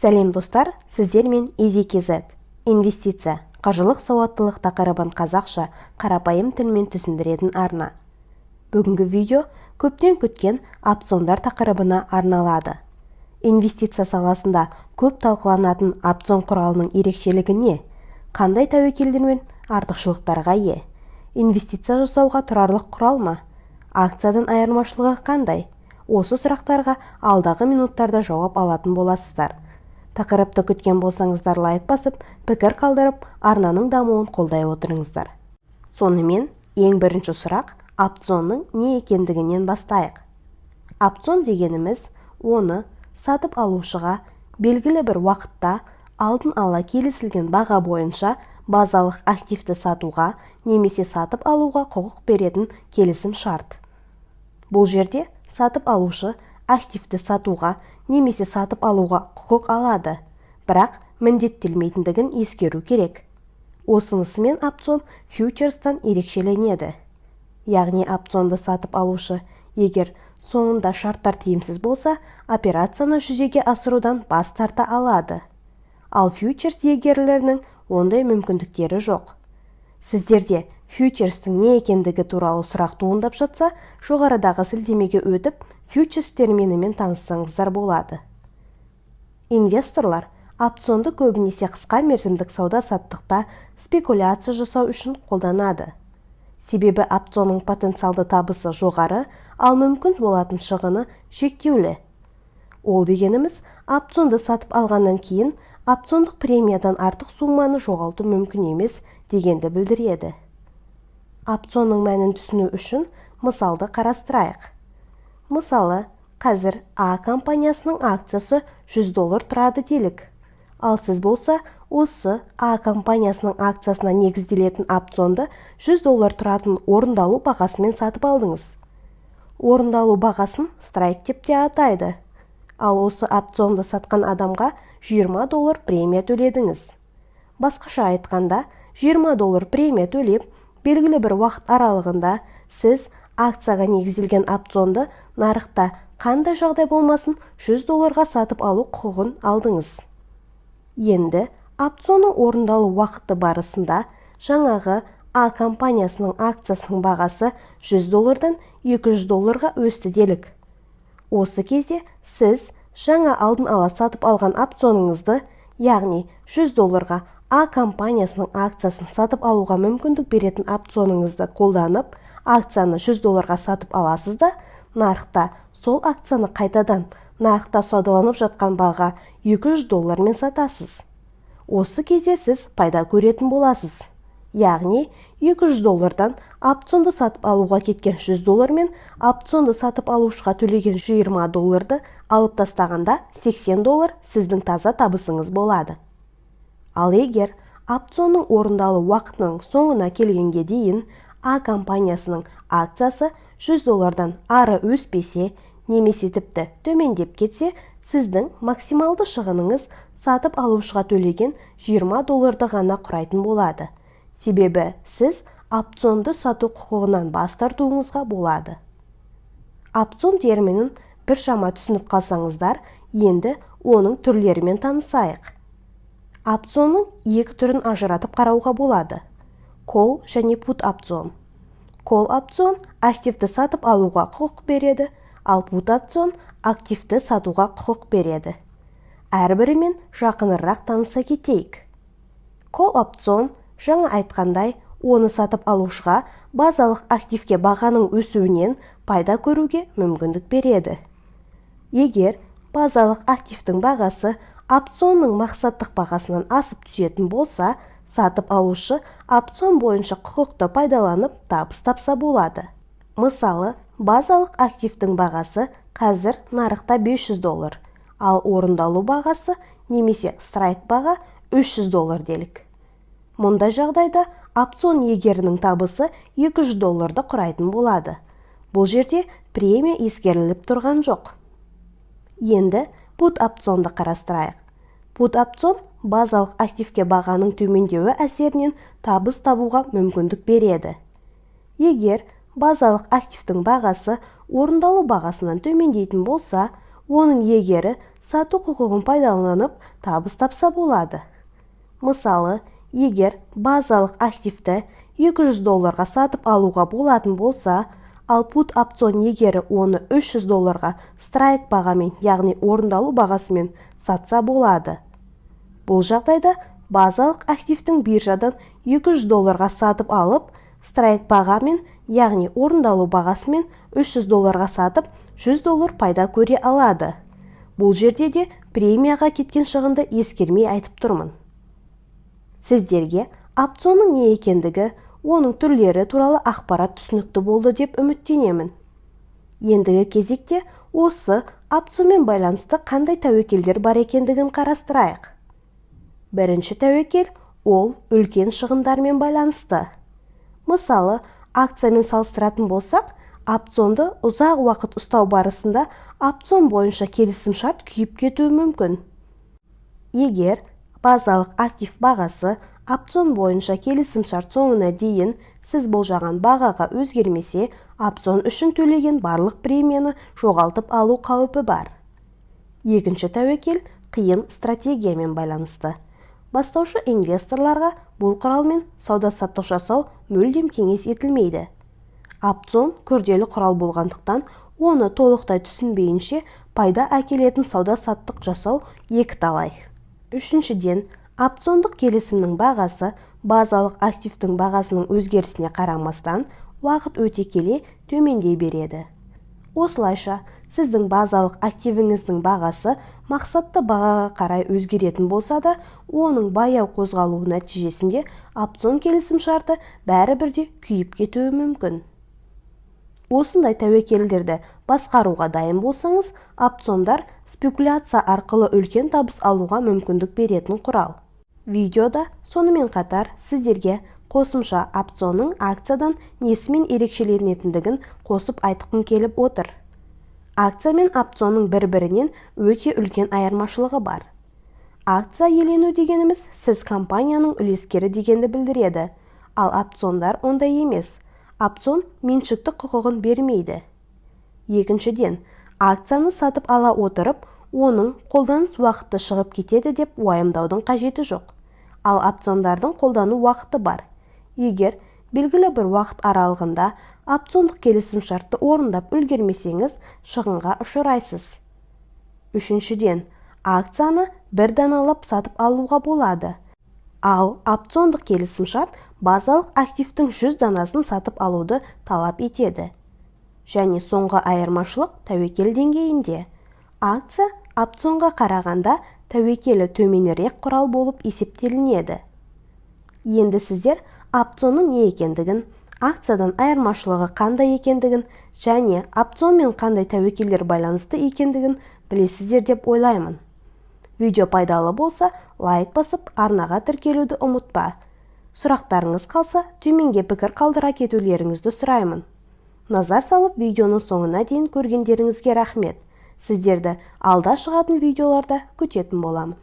Сәлем достар, сіздермен EasyKZ. Инвестиция, қаржылық сауаттылық тақырыбын қазақша қарапайым тілмен түсіндіретін арна. Бүгінгі видео көптен күткен опциондар тақырыбына арналады. Инвестиция саласында көп талқыланатын опцион құралының ерекшелігі не? Қандай тәуекелдер мен артықшылықтарға ие? Инвестиция жасауға тұрарлық құрал ма? Акциядан айырмашылығы қандай? Осы сұрақтарға алдағы минуттарда жауап алатын боласыздар. Тақырыпты күткен болсаңыздар лайк басып, пікір қалдырып, арнаның дамуын қолдай отырыңыздар. Сонымен, ең бірінші сұрақ опционның не екендігінен бастайық. Опцион дегеніміз, оны сатып алушыға белгілі бір уақытта алдын ала келісілген баға бойынша базалық активті сатуға немесе сатып алуға құқық беретін келісім шарт. Бұл жерде сатып алушы активті сатуға немесе сатып алуға құқық алады, бірақ міндеттелмейтіндігін ескеру керек. Осынысымен опцион фьючерстан ерекшеленеді. Яғни опционды сатып алушы, егер соңында шарттар тиімсіз болса, операцияны жүзеге асырудан бас тарта алады. Ал фьючерс иегерлерінің ондай мүмкіндіктері жоқ. Сіздерде фьючерстің не екендігі туралы сұрақ туындап жатса, жоғарыдағы сілтемеге өтіп, фьючерс терминімен таныссаңыздар болады. Инвесторлар опционды көбінесе қысқа мерзімдік сауда-саттықта спекуляция жасау үшін қолданады. Себебі опционның потенциалды табысы жоғары, ал мүмкін болатын шығыны шектеулі. Ол дегеніміз, опционды сатып алғаннан кейін опциондық премиядан артық сумманы жоғалту мүмкін емес дегенді білдіреді. Опционның мәнін түсіну үшін мысалды қарастырайық. Мысалы, қазір А компаниясының акциясы $100 тұрады делік. Ал сіз болса, осы А компаниясының акциясына негізделетін опционды $100 тұратын орындалу бағасымен сатып алдыңыз. Орындалу бағасын страйк деп те атайды. Ал осы опционды сатқан адамға $20 премия төледіңіз. Басқаша айтқанда, $20 премия төлеп, белгілі бір уақыт аралығында сіз акцияға негізделген опционды нарықта қандай жағдай болмасын $100 сатып алу құқығын алдыңыз. Енді опционның орындалу уақыты барысында жаңағы А компаниясының акциясының бағасы $100-дан $200 өсті делік. Осы кезде сіз жаңа алдын ала сатып алған опционыңызды, яғни $100 А компаниясының акциясын сатып алуға мүмкіндік беретін опционыңызды қолданып, акцияны $100 сатып аласыз да, нарықта сол акцияны қайтадан нарықта саудаланып жатқан баға $200 мен сатасыз. Осы кезде сіз пайда көретін боласыз. Яғни $200-дан опционды сатып алуға кеткен $100 мен опционды сатып алушыға төлеген $20-ды алып тастағанда $80 сіздің таза табысыңыз болады. Ал егер опционның орындалу уақытының соңына келгенге дейін А компаниясының акциясы $100-дан ары өспесе, немесе тіпті төмендеп кетсе, сіздің максималды шығыныңыз сатып алушыға төлеген $20 ғана құрайтын болады. Себебі сіз опционды сату құқығынан бас тартуыңызға болады. Опцион терминін біршама түсініп қалсаңыздар, енді оның түрлерімен танысайық. Опционның екі түрін ажыратып қарауға болады. Call және put опцион. Call опцион активті сатып алуға құқық береді, ал put опцион активті сатуға құқық береді. Әрбірімен жақынырақ таныса кетейік. Call опцион, жаңа айтқандай, оны сатып алушыға базалық активке бағаның өсуінен пайда көруге мүмкіндік береді. Егер базалық активтің бағасы опционның мақсаттық бағасынан асып түсетін болса, сатып алушы опцион бойынша құқықты пайдаланып табыс тапса болады. Мысалы, базалық активтің бағасы қазір нарықта $500, ал орындалу бағасы немесе страйк баға $300 делік. Мұндай жағдайда опцион иегерінің табысы $200-ды құрайтын болады. Бұл жерде премия ескеріліп тұрған жоқ. Енді put опционды қарастырайық. Put опцион базалық активке бағаның төмендеуі әсерінен табыс табуға мүмкіндік береді. Егер базалық активтің бағасы орындалу бағасынан төмендейтін болса, оның иегері сату құқығын пайдаланып табыс тапса болады. Мысалы, егер базалық активті $200 сатып алуға болатын болса, ал put опцион егері оны $300 страйк бағамен, яғни орындалу бағасымен сатса болады. Бұл жағдайда базалық активтің биржадан $200 сатып алып, страйк бағамен, яғни орындалу бағасымен $300 сатып, $100 пайда көре алады. Бұл жерде де премияға кеткен шығынды ескермей айтып тұрмын. Сіздерге опционның не екендігі, оның түрлері туралы ақпарат түсінікті болды деп үміттенемін. Ендігі кезекте осы опционмен байланысты қандай тәуекелдер бар екендігін қарастырайық. Бірінші тәуекел ол үлкен шығындармен байланысты. Мысалы, акциямен салыстыратын болсақ, опционды ұзақ уақыт ұстау барысында опцион бойынша келісімшарт күйіп кетуі мүмкін. Егер базалық актив бағасы опцион бойынша келісімшарт соңына дейін сіз болжаған бағаға өзгермесе, опцион үшін төлеген барлық премияны жоғалтып алу қаупі бар. Екінші тәуекел қиын стратегиямен байланысты. Бастаушы инвесторларға бұл құралмен сауда-саттық жасау мүлдем кеңес етілмейді. Опцион күрделі құрал болғандықтан, оны толықтай түсінбейінше пайда әкелетін сауда-саттық жасау екіталай. Үшіншіден, опциондық келісімнің бағасы базалық активтің бағасының өзгерісіне қарамастан уақыт өте келе төмендей береді. Осылайша, сіздің базалық активіңіздің бағасы мақсатты бағаға қарай өзгеретін болса да, оның баяу қозғалуы нәтижесінде опцион келісімшарты бәрібірде күйіп кетуі мүмкін. Осындай тәуекелдерді басқаруға дайын болсаңыз, опциондар спекуляция арқылы үлкен табыс алуға мүмкіндік беретін құрал. Видеода сонымен қатар сіздерге қосымша опционның акциядан несімен ерекшеленетіндігін қосып айтқым келіп отыр. Акция мен опционның бір-бірінен өте үлкен айырмашылығы бар. Акция иелену дегеніміз сіз компанияның үлескері дегенді білдіреді, ал опциондар ондай емес. Опцион меншікті құқығын бермейді. Екіншіден, акцияны сатып ала отырып, оның қолданыс уақыты шығып кетеді деп уайымдаудың қажеті жоқ. Ал опциондардың қолдану уақыты бар. Егер белгілі бір уақыт аралығында опциондық келісімшартты орындап үлгермесеңіз, шығынға ұшырайсыз. Үшіншіден, акцияны бір даналап сатып алуға болады. Ал опциондық келісімшарт базалық активтің 100 данасын сатып алуды талап етеді. Және соңғы айырмашылық тәуекел деңгейінде. Акция опционға қарағанда тәуекелі төменірек құрал болып есептелінеді. Енді сіздер опционның не екендігін, акциядан айырмашылығы қандай екендігін және опционмен қандай тәуекелдер байланысты екендігін білесіздер деп ойлаймын. Видео пайдалы болса, лайк басып, арнаға тіркелуді ұмытпа. Сұрақтарыңыз қалса, төменге пікір қалдыра кетулеріңізді сұраймын. Назар салып, видеоның соңына дейін көргендеріңізге рахмет. Сіздерді алда шығатын видеоларда күтетін боламын.